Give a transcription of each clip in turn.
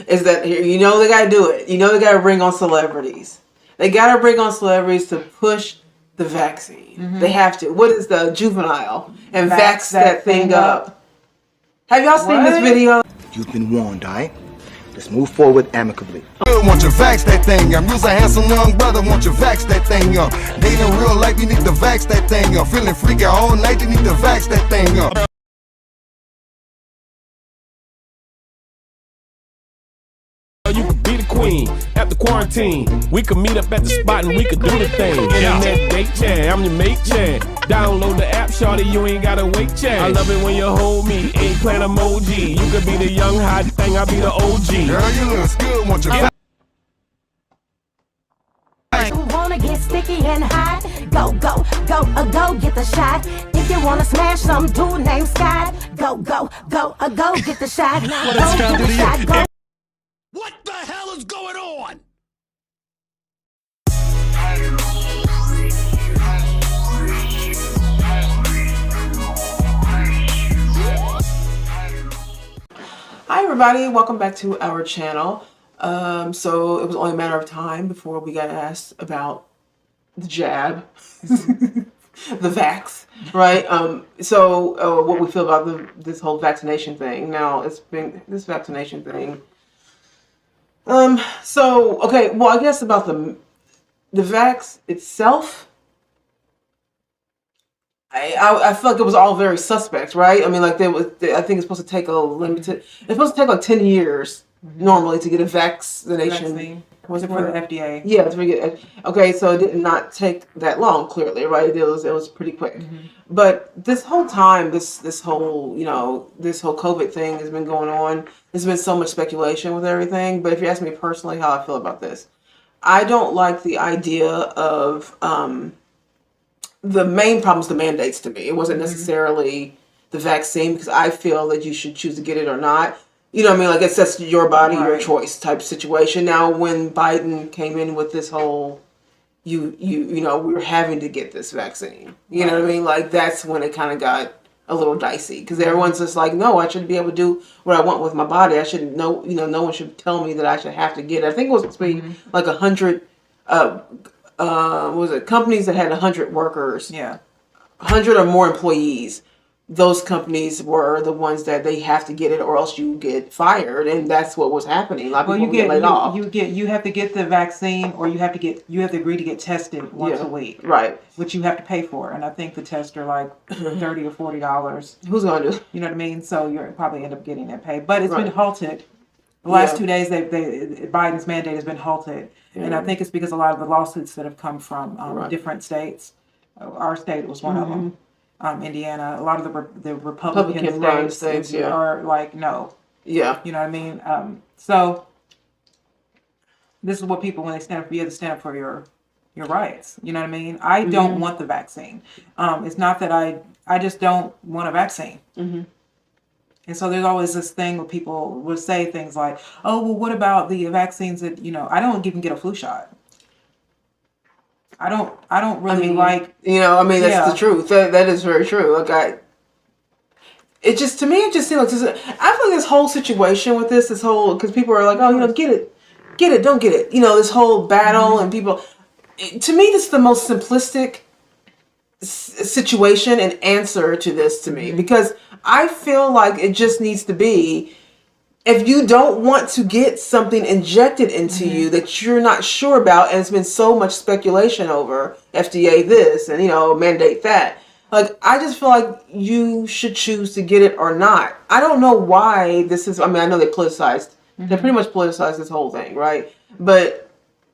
is that you know they got to do it. You know they got to bring on celebrities. They got to bring on celebrities to push the vaccine. Mm-hmm. They have to. What is the juvenile and vax that thing up? Have y'all seen this video? You've been warned, alright? Let's move forward amicably. Want you vax that thing up. You's a handsome young brother, want you vax that thing up. Dating real life, you need to vax that thing up. Feeling freaky all night, you need to vax that thing up. You could be the queen after quarantine. We could meet up at the spot and we could do the thing. Internet date, yeah, I'm your mate, yeah. Download the app, shorty, you ain't gotta wait, yeah. I love it when you hold me, ain't playing emoji. You could be the young hot thing, I'll be the OG. Girl, you look good, want you wanna get sticky and hot? Go, get the shot. If you wanna smash some dude named Scott, go, get the shot. Go, get the shot, go. What the hell is going on? Hi everybody, welcome back to our channel. So it was only a matter of time before we got asked about the jab, the vax, right? What we feel about this whole vaccination thing. Now, it's been this vaccination thing. Okay, well, I guess about the vax itself, I feel like it was all very suspect, right? I mean, like I think it's supposed to take it's supposed to take like 10 years normally to get a vaccination. Was it for the FDA? Yeah, okay, so it did not take that long, clearly, right? It was pretty quick. Mm-hmm. But this whole time, this whole COVID thing has been going on. There's been so much speculation with everything. But if you ask me personally how I feel about this, I don't like the idea of the main problem is the mandates to me. It wasn't necessarily the vaccine, because I feel that you should choose to get it or not. You know what I mean? Like, it's just your body, your choice type situation. Now, when Biden came in with this whole, you know, we were having to get this vaccine. You know what I mean? Like, that's when it kind of got a little dicey, because everyone's just like, no, I shouldn't be able to do what I want with my body. I shouldn't know, you know, no one should tell me that I should have to get it. I think it was supposed to be like 100, companies that had 100 workers. Yeah. 100 or more employees. Those companies were the ones that they have to get it, or else you get fired, and that's what was happening. A lot of people get laid off. You have to get the vaccine, or you have to agree to get tested once a week, right? Which you have to pay for, and I think the tests are like $30 or $40. Who's going to do? You know what I mean? So you're probably end up getting that paid, but it's been halted. The last 2 days, Biden's mandate has been halted, and I think it's because a lot of the lawsuits that have come from different states. Our state was one of them. Indiana, a lot of the Republican states are like, no. Yeah. You know what I mean? So this is what people, when they stand up, you have to stand up for your rights. You know what I mean? I don't want the vaccine. It's not that I just don't want a vaccine. Mm-hmm. And so there's always this thing where people will say things like, oh, well, what about the vaccines that, you know, I don't even get a flu shot. I don't really like... You know, I mean, that's the truth. That is very true. Like, it just seems like this, I feel like this whole situation with this whole, because people are like, oh, you know, get it, don't get it. You know, this whole battle and people... To me, this is the most simplistic situation and answer to this to me, because I feel like it just needs to be, if you don't want to get something injected into you that you're not sure about, and it's been so much speculation over FDA this and, you know, mandate that, like, I just feel like you should choose to get it or not. I don't know why this is, I mean, I know they pretty much politicized this whole thing, right? But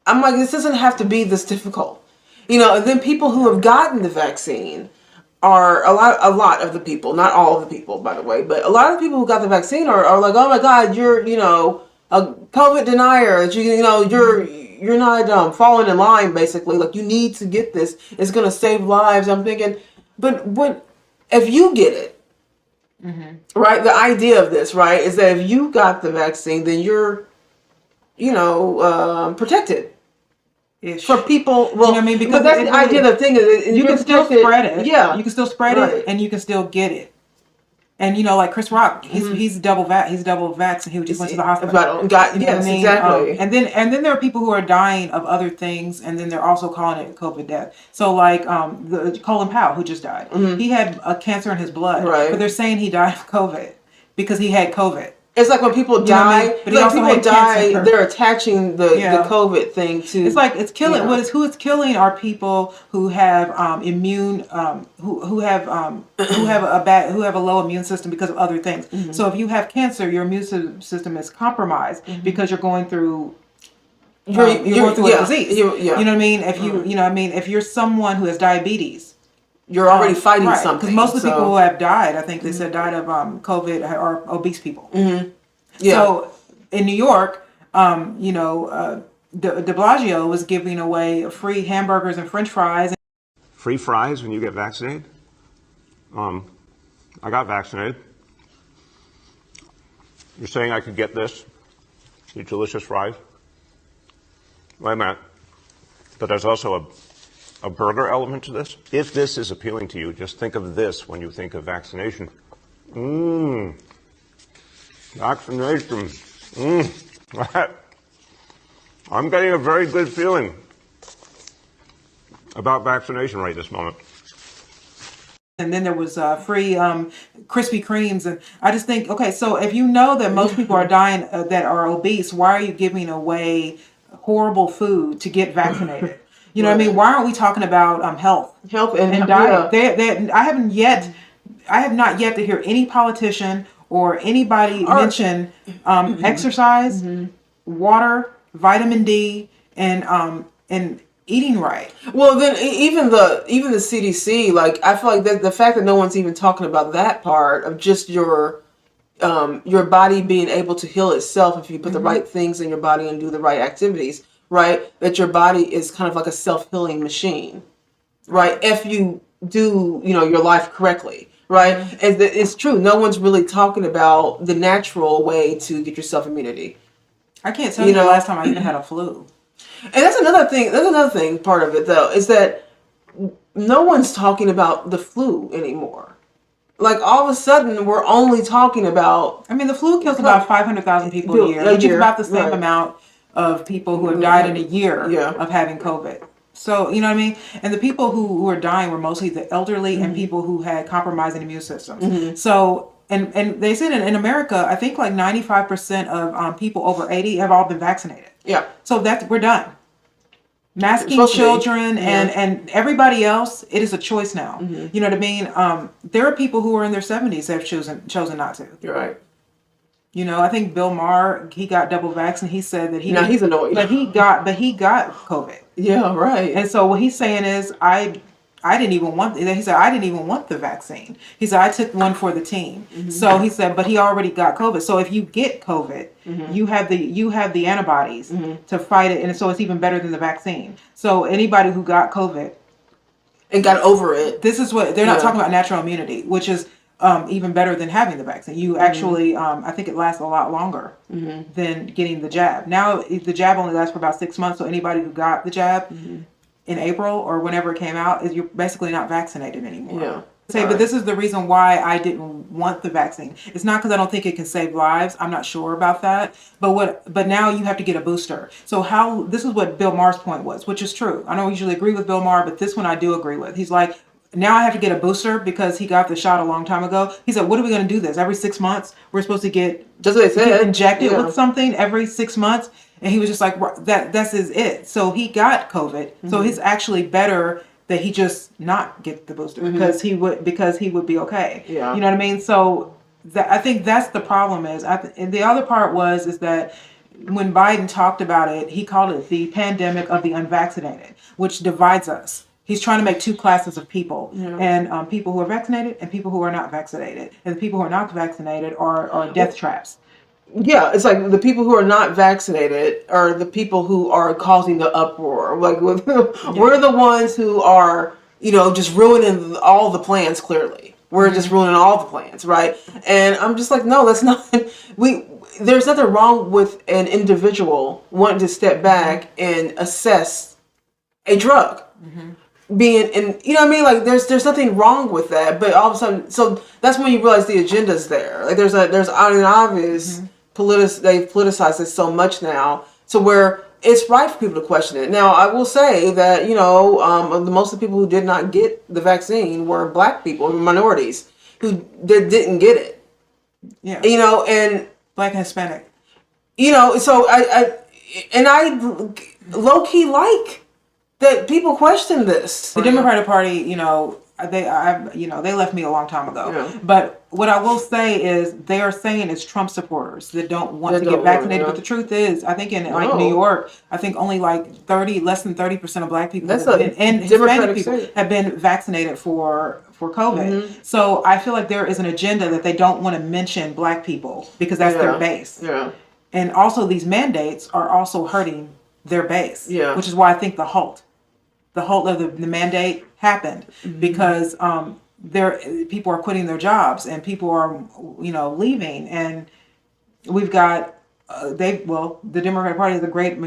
I'm like, this doesn't have to be this difficult. You know, and then people who have gotten the vaccine are a lot of the people, not all of the people, by the way, but a lot of the people who got the vaccine are like, oh my God, you're, you know, a COVID denier. You know, you're not falling in line, basically. Like, you need to get this. It's going to save lives. I'm thinking, but what if you get it? Right? The idea of this, right, is that if you got the vaccine, then you're, you know, protected. For people, well, you know what I mean? Because that's the idea. The thing is, you can still spread it. Yeah, you can still spread it, and you can still get it. And like Chris Rock, he's double vax, and he just went to the hospital. Yes, exactly. And then there are people who are dying of other things, and then they're also calling it COVID death. So like the Colin Powell, who just died, he had a cancer in his blood, right? But they're saying he died of COVID because he had COVID. It's like when people die, But he also had cancer. They're attaching the COVID thing to. It's like it's killing. Who it's killing are people who have immune, who have a low immune system because of other things. So if you have cancer, your immune system is compromised because you're going through. You're going through a disease. You know what I mean? If if you're someone who has diabetes. You're already fighting something. Because most of the people who have died, I think they said died of COVID, are obese people. Mm-hmm. Yeah. So in New York, De Blasio was giving away free hamburgers and French fries. Free fries when you get vaccinated? I got vaccinated. You're saying I could get this? These delicious fries? Wait a minute. But there's also a burger element to this. If this is appealing to you, just think of this when you think of vaccination. Vaccination. I'm getting a very good feeling about vaccination right this moment. And then there was free Krispy Kremes. And I just think, okay, so if you know that most people are dying that are obese, why are you giving away horrible food to get vaccinated? You know what I mean? Why aren't we talking about health and diet? I have not yet to hear any politician or anybody mention exercise, water, vitamin D, and eating right. Well, then even the CDC, like I feel like the fact that no one's even talking about that part of just your body being able to heal itself if you put the right things in your body and do the right activities. Right, that your body is kind of like a self-healing machine, right? If you do, your life correctly, right? And it's true. No one's really talking about the natural way to get yourself immunity. I can't tell you the last time I even had a flu. And that's another thing. That's another thing. Part of it, though, is that no one's talking about the flu anymore. Like all of a sudden, we're only talking about. I mean, the flu kills about 500,000 people a year, which is about the same amount of people who have died in a year of having COVID. So, you know what I mean? And the people who were dying were mostly the elderly and people who had compromising immune systems. So, and they said in America, I think like 95% of people over 80 have all been vaccinated. Yeah. So we're done. Masking children and everybody else, it is a choice now. You know what I mean? There are people who are in their 70s that have chosen not to. You're right. I think Bill Maher, he got double vax, and he said that he's annoyed. But he got COVID. Yeah, right. And so what he's saying is, I didn't even want. He said I didn't even want the vaccine. He said I took one for the team. So he said, but he already got COVID. So if you get COVID, you have the antibodies to fight it, and so it's even better than the vaccine. So anybody who got COVID and got over it, this is what they're not talking about natural immunity, which is. Even better than having the vaccine. You actually, I think it lasts a lot longer than getting the jab. Now, the jab only lasts for about 6 months, so anybody who got the jab in April or whenever it came out, you're basically not vaccinated anymore. Yeah. But this is the reason why I didn't want the vaccine. It's not because I don't think it can save lives. I'm not sure about that. But now you have to get a booster. So this is what Bill Maher's point was, which is true. I don't usually agree with Bill Maher, but this one I do agree with. He's like, now I have to get a booster because he got the shot a long time ago. He said, what are we going to do this? Every 6 months, we're supposed to get injected with something every 6 months. And he was just like, that's it. So he got COVID. So it's actually better that he just not get the booster because he would be okay. Yeah. You know what I mean? So I think that's the problem and the other part is that when Biden talked about it, he called it the pandemic of the unvaccinated, which divides us. He's trying to make two classes of people, and people who are vaccinated and people who are not vaccinated. And the people who are not vaccinated are death traps. Yeah, it's like the people who are not vaccinated are the people who are causing the uproar. Like we're the ones who are, just ruining all the plans. Clearly, we're just ruining all the plans, right? And I'm just like, no, that's not. There's nothing wrong with an individual wanting to step back and assess a drug. being in, you know what I mean? Like there's nothing wrong with that, but all of a sudden, so that's when you realize the agenda's there. Like there's an obvious they've politicized this so much now to where it's right for people to question it. Now, I will say that, most of the people who did not get the vaccine were black people, minorities who didn't get it. Yeah. And Black and Hispanic. So I low key like that people question this. The Democratic Party, they left me a long time ago. Yeah. But what I will say is they are saying it's Trump supporters that don't want to get vaccinated. But the truth is, I think in New York, I think only less than 30% of black people and Hispanic people have been vaccinated for COVID. Mm-hmm. So I feel like there is an agenda that they don't want to mention black people because that's their base. Yeah. And also these mandates are also hurting their base. Yeah. Which is why I think the halt of the mandate happened because people are quitting their jobs and people are leaving, and we've got the Democratic Party is a great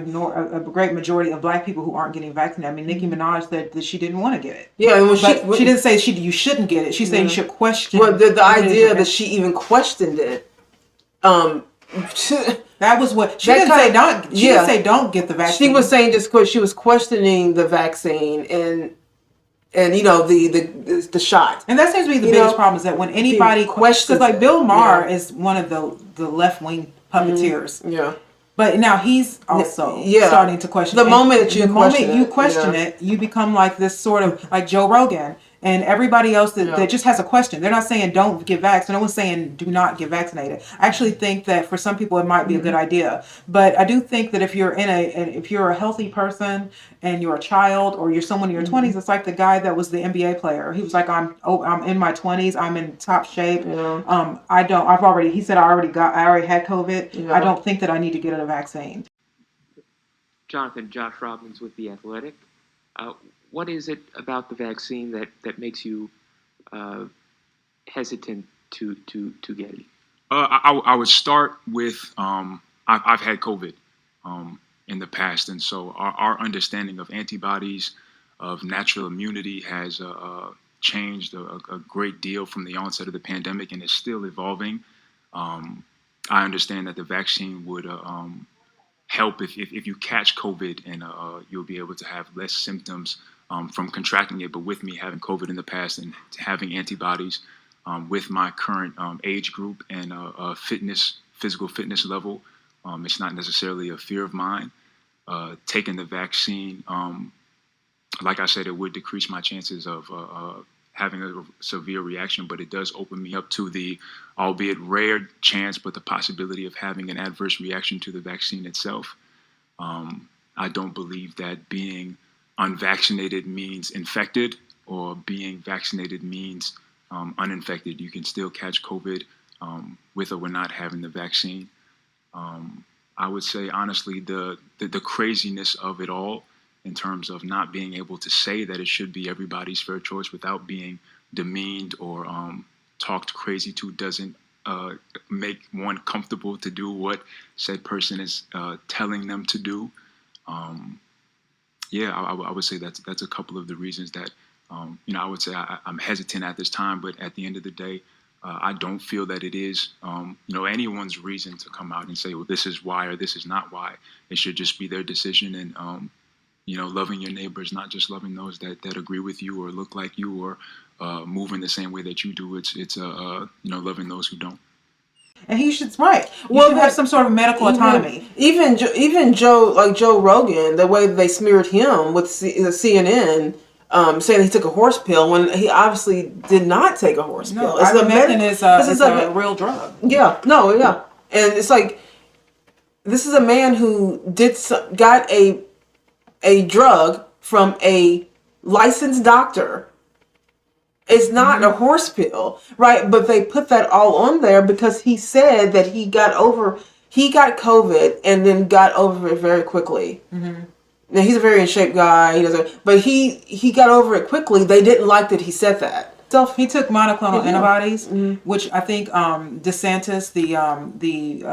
majority of black people who aren't getting vaccinated. I mean, Nicki Minaj said that she didn't want to get it. Yeah, well, she didn't say you shouldn't get it. She said you should question. Well, the idea that she even questioned it. That was what she didn't say. She didn't say don't get the vaccine. She was saying she was questioning the vaccine and the shot. And that seems to be the biggest problem is that when anybody questions, like Bill Maher is one of the left wing puppeteers. Mm-hmm. Yeah. But now he's also starting to question. The moment that you question it, you become like this sort of like Joe Rogan and everybody else that just has a question. They're not saying don't get vaccinated. No one's saying do not get vaccinated. I actually think that for some people it might be a good idea. But I do think that if you're a healthy person and you're a child or you're someone in your 20s, it's like the guy that was the NBA player. He was like, I'm in my 20s. I'm in top shape. Yeah. He said I already had COVID. Yeah. I don't think that I need to get a vaccine. Jonathan, Josh Robbins with The Athletic. What is it about the vaccine that makes you hesitant to get it? I would start with I've had COVID in the past, and so our understanding of antibodies, of natural immunity has changed a great deal from the onset of the pandemic, and is still evolving. I understand that the vaccine would help if you catch COVID, and you'll be able to have less symptoms from contracting it. But with me having COVID in the past and having antibodies with my current age group and physical fitness level, it's not necessarily a fear of mine. Taking the vaccine, like I said, it would decrease my chances of having a severe reaction, but it does open me up to the, albeit rare chance, but the possibility of having an adverse reaction to the vaccine itself. I don't believe that being unvaccinated means infected, or being vaccinated means uninfected. You can still catch COVID with or without not having the vaccine. I would say, honestly, the craziness of it all, in terms of not being able to say that it should be everybody's fair choice without being demeaned or talked crazy to, doesn't make one comfortable to do what said person is telling them to do. I would say that's a couple of the reasons that I would say I'm hesitant at this time. But at the end of the day, I don't feel that it is anyone's reason to come out and say, well, this is why or this is not why. It should just be their decision, and loving your neighbors, not just loving those that agree with you or look like you or move in the same way that you do. It's loving those who don't. And he should, right. You should have some sort of medical autonomy. Even Joe Rogan, the way they smeared him with CNN, saying he took a horse pill when he obviously did not take a horse pill. Ivermectin is a real drug. Yeah, and it's like, this is a man who got a drug from a licensed doctor. It's not a horse pill, right? But they put that all on there because he said that he got COVID and then got over it very quickly. Mm-hmm. Now, he's a very in shape guy. But he got over it quickly. They didn't like that he said that. So he took monoclonal antibodies, which I think DeSantis, the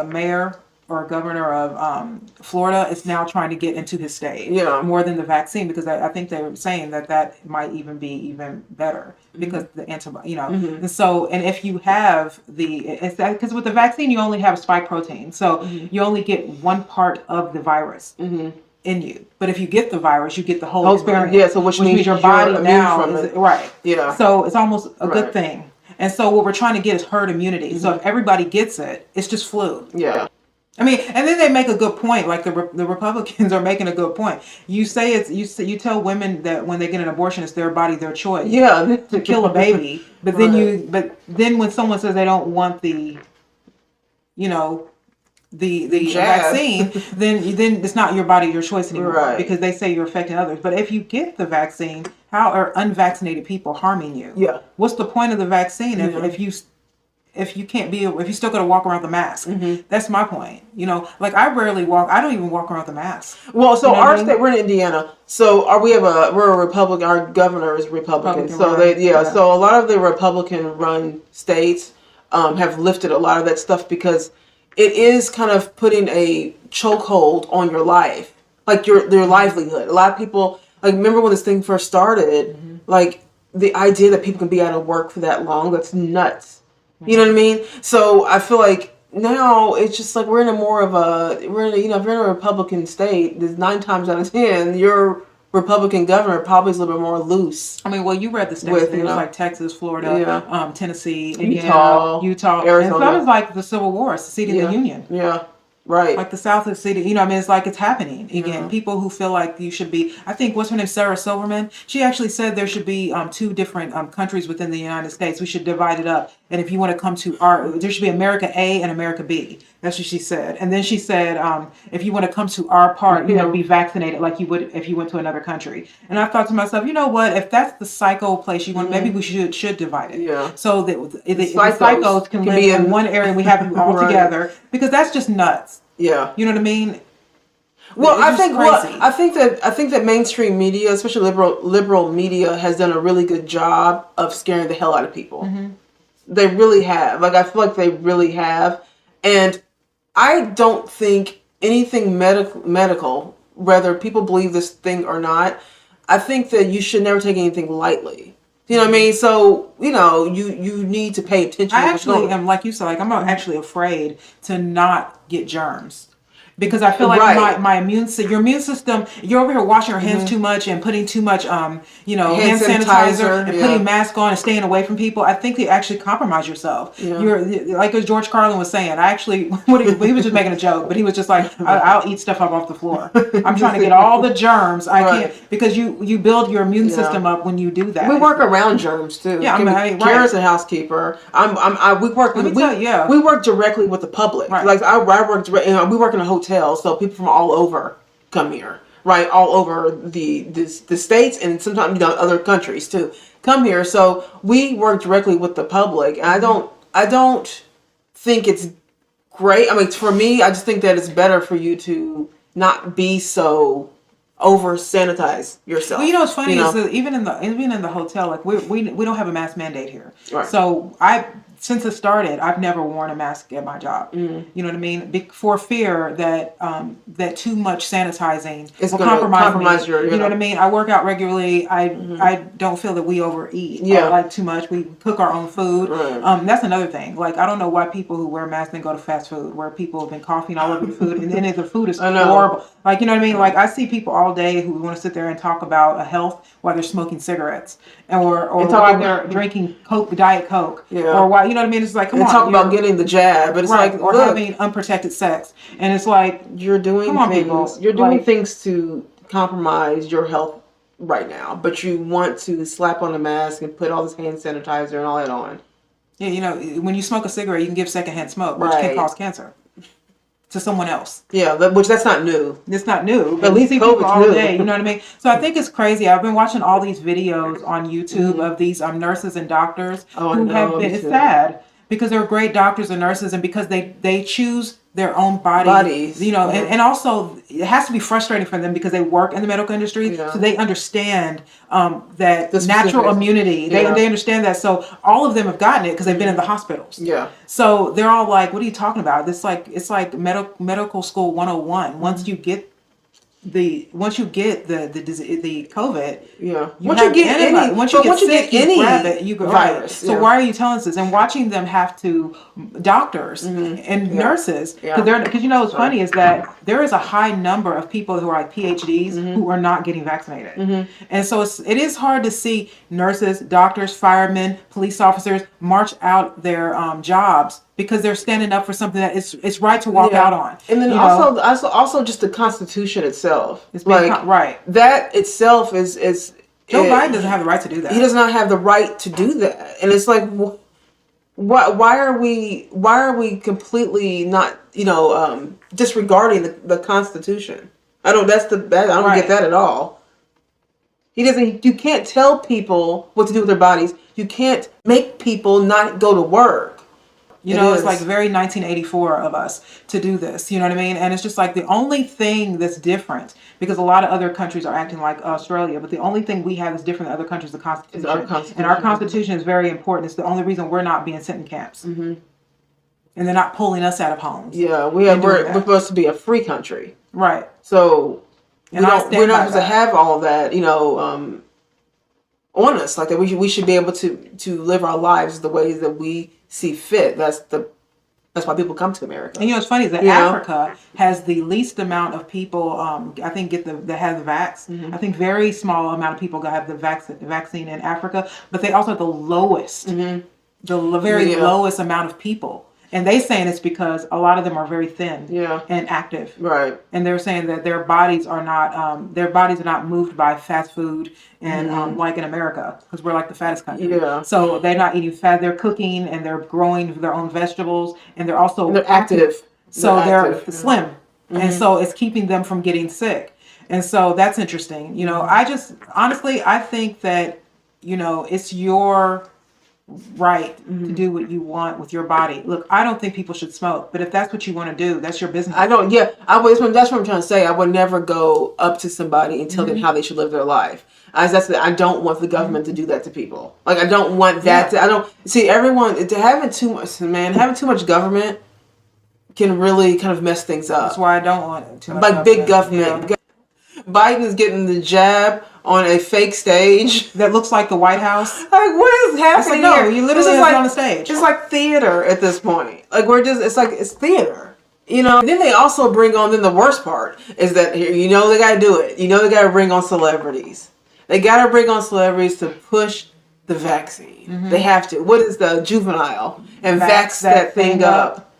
mayor or governor of Florida is now trying to get into his state more than the vaccine, because I think they were saying that might even be even better because the antibody, and so, and if you have because with the vaccine you only have a spike protein, so you only get one part of the virus in you, but if you get the virus you get the whole experience. Yeah, so which means your body now from is right. Yeah, so it's almost a good thing. And so what we're trying to get is herd immunity. So if everybody gets it, it's just flu. Yeah. I mean, and then they make a good point. Like the Republicans are making a good point. You say you tell women that when they get an abortion, it's their body, their choice. Yeah. To kill a baby, but then when someone says they don't want the vaccine, then it's not your body, your choice anymore, because they say you're affecting others. But if you get the vaccine, how are unvaccinated people harming you? Yeah. What's the point of the vaccine if you still got to walk around with a mask? That's my point. Like I rarely walk. I don't even walk around with a mask. Well, so our state, we're in Indiana. So we're a Republican. Our governor is Republican. So so a lot of the Republican-run states have lifted a lot of that stuff because it is kind of putting a chokehold on your life, like your livelihood. A lot of people, like, remember when this thing first started, like the idea that people can be out of work for that long, that's nuts. You know what I mean? So I feel like now it's just like if you're in a Republican state, there's 9 times out of 10, your Republican governor probably is a little bit more loose. I mean, well, you read the states. It was like Texas, Florida, Tennessee, Indiana, Utah, Arizona. And so it was like the Civil War, seceding the Union. Yeah. Right. Like the South is ceding, it's like it's happening again. People who feel like you should be, I think, what's her name, Sarah Silverman, she actually said there should be 2 different countries within the United States. We should divide it up. And if you want to come to there should be America A and America B. That's what she said. And then she said, if you want to come to our part, be vaccinated like you would if you went to another country. And I thought to myself, you know what? If that's the psycho place you want, maybe we should divide it. Yeah. So that the psychos can live in one area and we have them all together, because that's just nuts. Yeah. You know what I mean? Well, I think that mainstream media, especially liberal media, has done a really good job of scaring the hell out of people. They really have. Like, I feel like they really have. And I don't think anything medical, whether people believe this thing or not, I think that you should never take anything lightly. You know what I mean? So, you need to pay attention. I actually am, like you said, like I'm actually afraid to not get germs. Because I feel like my your immune system, you're over here washing your hands too much and putting too much, hand sanitizer and putting masks on and staying away from people. I think you actually compromise yourself. Yeah. You're like as George Carlin was saying. He was just making a joke, but he was just like, I'll eat stuff up off the floor. I'm trying to get all the germs I can, because you build your immune system up when you do that. We work around germs too. Yeah, Kara's a housekeeper. We work directly with the public. Right. Like I work directly. We work in a hotel. So people from all over come here, right? All over the states and sometimes other countries too come here. So we work directly with the public, and I don't think it's great. I mean, for me, I just think that it's better for you to not be so over sanitize yourself. Well, what's funny is that even in the hotel, like we don't have a mask mandate here. Right. So since it started, I've never worn a mask at my job. You know what I mean? For fear that that too much sanitizing will compromise your. You know what I mean? I work out regularly. I don't feel that we overeat. Like too much. We cook our own food. Right. That's another thing. Like I don't know why people who wear masks then go to fast food, where people have been coughing all over the food, and then the food is horrible. Like, you know what I mean? Like I see people all day who want to sit there and talk about health while they're smoking cigarettes, or while they're drinking Diet Coke, or why. You know what I mean? It's like, come on. Talk about getting the jab, but it's or having unprotected sex, and it's like you're doing things to compromise your health right now, but you want to slap on a mask and put all this hand sanitizer and all that on. Yeah, when you smoke a cigarette, you can give secondhand smoke, which can cause cancer to someone else. Yeah, that's not new. It's not new. At least people all day, you know what I mean? So I think it's crazy. I've been watching all these videos on YouTube of these nurses and doctors who have been. It's sad because they're great doctors and nurses, and because they choose their own bodies, you know, and also it has to be frustrating for them because they work in the medical industry, Yeah. so they understand that The natural specifics. immunity. Yeah. They understand that, so all of them have gotten it because they've been in the hospitals. Yeah. So they're all like, "What are you talking about? It's like medical school 101. Once you get the COVID, Yeah. you Once have you get antibody. any, Once you but get once you sick, get any you grab it. You go virus. right. So yeah. why are you telling us this? And watching them have to, doctors and nurses, because you know what's funny is that there is a high number of people who are like PhDs who are not getting vaccinated, and so it is hard to see nurses, doctors, firemen, police officers march out their jobs because they're standing up for something that it's right to walk out on. And then you also just the Constitution itself. It's like right. That itself is Joe Biden doesn't have the right to do that. He does not have the right to do that, and it's like, why are we completely not disregarding the Constitution? I don't get that at all. You can't tell people what to do with their bodies. You can't make people not go to work. It's like very 1984 of us to do this. You know what I mean? And it's just like the only thing that's different, because a lot of other countries are acting like Australia, but the only thing we have that's different than other countries is the Constitution. Our Constitution. And our Constitution is very important. It's the only reason we're not being sent in camps. Mm-hmm. And they're not pulling us out of homes. Yeah, we're supposed to be a free country. Right. So we're not supposed to have all of that, on us. Like that we should be able to live our lives the way that we see fit. That's why people come to America. And what's funny is that Africa has the least amount of people. I think that have the vax. I think very small amount of people have the vaccine in Africa, but they also have the lowest, lowest amount of people. And they saying it's because a lot of them are very thin and active. Right. And they're saying that their bodies are not moved by fast food and like in America, because we're like the fattest country. Yeah. So they're not eating fat. They're cooking and they're growing their own vegetables, and they're also active. So they're slim. And so it's keeping them from getting sick. And so that's interesting. I think that, it's your right to do what you want with your body. Look, I don't think people should smoke, but if that's what you want to do, that's your business. That's what I'm trying to say. I would never go up to somebody and tell them how they should live their life. I don't want the government to do that to people. Like, I don't want that I don't see everyone having too much government can really kind of mess things up. That's why I don't want too much like big government. Biden is getting the jab on a fake stage that looks like the White House. Like, what is happening? It's like, you literally are on the stage. It's like theater at this point. Like, it's theater. Then they also bring on, then the worst part is that here, they got to do it. They got to bring on celebrities. They got to bring on celebrities to push the vaccine. They have to. What is the juvenile? And vax that thing up.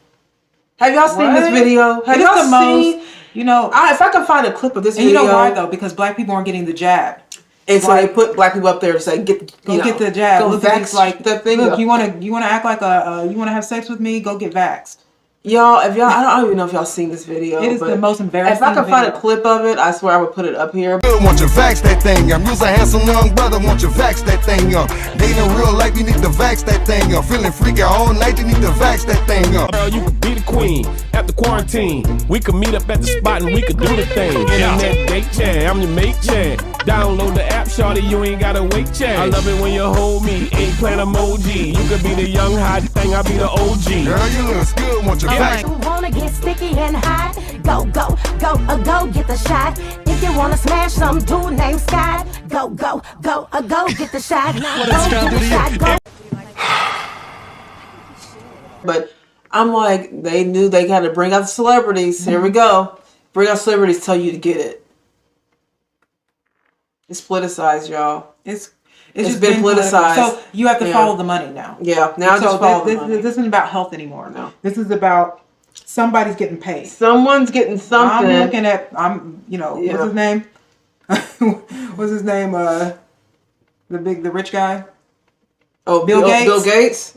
Have y'all seen this video? Have y'all seen? If I can find a clip of this video. You know why though? Because black people aren't getting the jab. And so they put black people up there to say, get the jab. Go vax like the thing. Look, you want to act like you want to have sex with me? Go get vaxxed. Y'all, I don't even know if y'all seen this video. It is the most embarrassing. If I can find a clip of it, I swear I would put it up here. Want you vax that thing up. You's a handsome young brother, want you vax that thing up. Dating real life, you need to vax that thing up. Feeling freaky all night, you need to vax that thing up. Girl, you could be the queen after quarantine. We could meet up at the spot and we could do the thing. Internet date, I'm your mate, Download the app, shorty, you ain't gotta wait, I love it when you hold me, ain't playing emoji. You could be the young hot thing, I'll be the OG. Girl, you look good, want you vax. If you wanna get sticky and hot, go get the shot. If you wanna smash some dude named Scott, go get the shot. Now go get the shot, go. But I'm like, they knew they got to bring out the celebrities. Here we go. Bring out celebrities, tell you to get it. It's politicized, y'all. It's just been politicized. So you have to follow the money now. Yeah, now just follow the money. This isn't about health anymore. No. This is about somebody's getting paid. Someone's getting something. I'm looking at, what's his name? What's his name? The rich guy? Oh, Bill Gates. Bill Gates.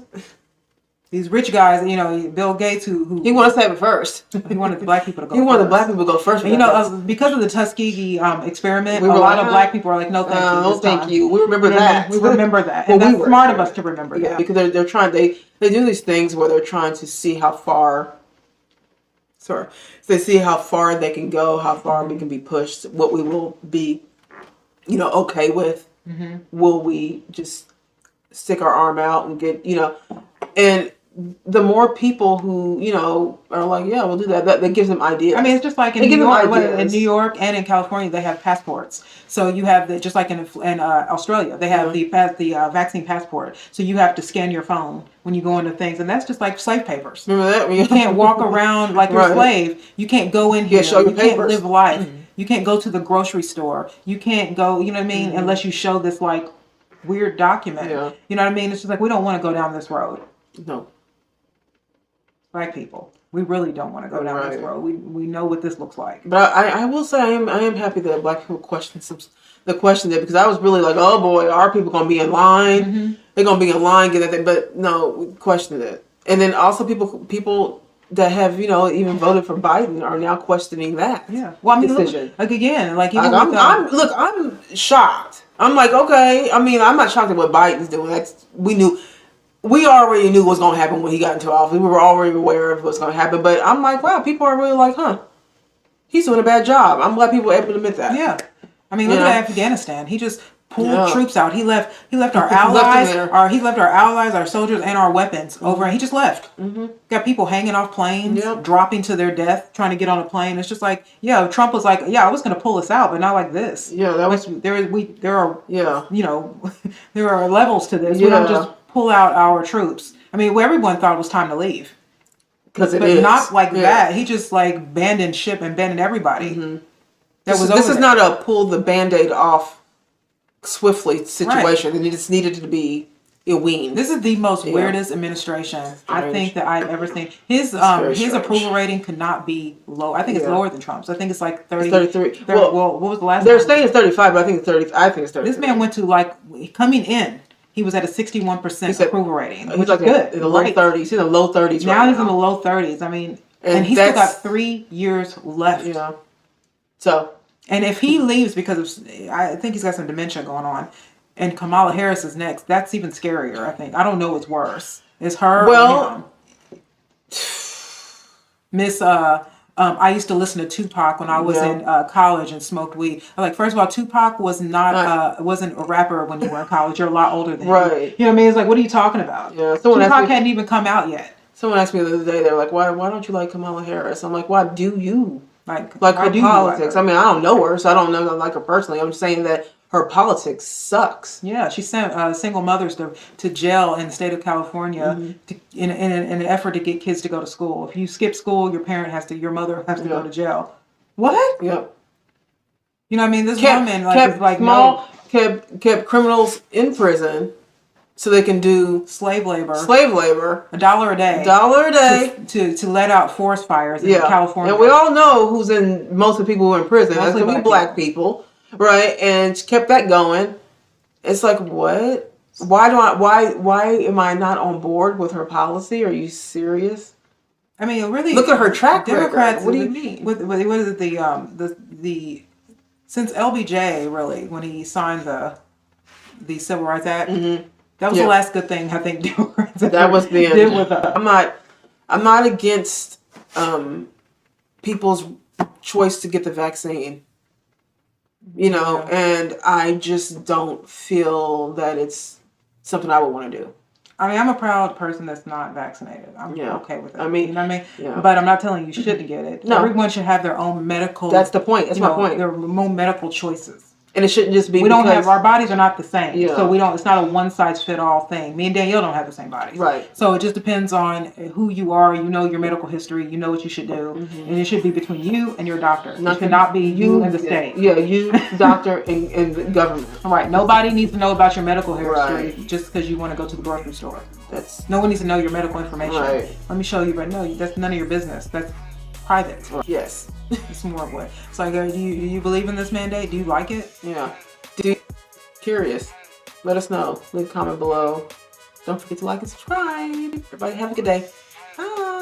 These rich guys, Bill Gates, who he wanted to have it first. He wanted the black people to go. He wanted the black people to go first. And, because of the Tuskegee experiment, a lot of black people are like, "No, thank you. No, thank you." We remember that. We remember that, and that's smart of us to remember that. Because they're trying. They do these things where they're trying to see how far Sorry. So they see how far they can go, how far we can be pushed, what we will be, okay with. Will we just stick our arm out and get, and the more people who, are like, yeah, we'll do that. That gives them ideas. I mean, it's just like in New York and in California, they have passports. So you have just like in Australia, they have the vaccine passport. So you have to scan your phone when you go into things, and that's just like slave papers. Remember that? You can't walk around like you're a slave. You can't go in here. Show your you can't papers. live life. You can't go to the grocery store. You can't go. You know what I mean? Unless you show this like weird document. Yeah. You know what I mean? It's just like we don't want to go down this road. No. Black people, we really don't want to go down this road. We know what this looks like. But I will say I am happy that Black people questioned that, because I was really like, oh boy, are people gonna be in line? They're gonna be in line, get that thing. But no, we questioned it. And then also people that have even voted for Biden are now questioning that. Yeah. Well, I mean, decision. I'm shocked. I'm like, okay. I mean, I'm not shocked at what Biden's doing. We already knew what was going to happen when he got into office. We were already aware of what's going to happen. But I'm like, wow, people are really like, he's doing a bad job. I'm glad people are able to admit that. Yeah. I mean, look at Afghanistan. He just pulled troops out. He left our allies, our soldiers, and our weapons over, and he just left. Got people hanging off planes, dropping to their death, trying to get on a plane. It's just like, Trump was like, I was going to pull us out, but not like this. Yeah, that was there are there are levels to this. We don't just pull out our troops. I mean, everyone thought it was time to leave. But not like that. He just like abandoned ship and abandoned everybody. This is not a pull the Band-Aid off swiftly situation. And it just needed to be weaned. This is the most weirdest administration I think that I've ever seen. His approval rating could not be low. I think it's lower than Trump's. I think it's like 30. It's 33. Well, what was the last? They're saying it's 35, but I think it's 30. I think it's 30. This man went to coming in. He was at a 61% approval rating, which is good. In the low 30s. He's in the low 30s now. He's in the low 30s. I mean, and he's still got 3 years left. Yeah. So. And if he leaves because of, I think he's got some dementia going on, and Kamala Harris is next, that's even scarier, I think. I don't know what's worse. It's her or him. Miss, I used to listen to Tupac when I was in college and smoked weed. First of all, Tupac was wasn't a rapper when you were in college. You're a lot older than him. Right. You know what I mean? It's like, what are you talking about? Yeah. Tupac hadn't even come out yet. Someone asked me the other day, they're like, why don't you like Kamala Harris? I'm like, why do you? Like her politics. I mean, I don't know her, so I don't know her personally. I'm just saying that her politics sucks. Yeah, she sent single mothers to jail in the state of California in an effort to get kids to go to school. If you skip school, your mother has to go to jail. What? Yep. You know what I mean? This woman kept criminals in prison so they can do slave labor. $1 a day. To let out forest fires in California. And we all know who's in most of the people who are in prison. That's gonna be black people. Right? And kept that going. It's like, what? Why am I not on board with her policy? Are you serious? I mean, really look at her track Democrats, record. What do you mean? What is it, the since LBJ, really, when he signed the Civil Rights Act, that was the last good thing I think Democrats that was the end. Did with us. I'm not against people's choice to get the vaccine. And I just don't feel that it's something I would want to do. I mean, I'm a proud person that's not vaccinated. I'm okay with it. I mean, you know what I mean? Yeah. But I'm not telling you shouldn't get it. No. Everyone should have their own medical. That's the point. That's my point. Their own medical choices. And it shouldn't just be. Our bodies are not the same. Yeah. So it's not a one size fit all thing. Me and Danielle don't have the same bodies. Right. So it just depends on who you are. You know your medical history. You know what you should do. And it should be between you and your doctor. It cannot be you and the state. Yeah, you, doctor, and the government. Right. Nobody needs to know about your medical history just because you want to go to the grocery store. No one needs to know your medical information. Right. Let me show you, but no, that's none of your business. That's private. Yes. It's more of what. It's like, do you believe in this mandate? Do you like it? Yeah. Curious. Let us know. Leave a comment below. Don't forget to like and subscribe. Everybody have a good day. Bye.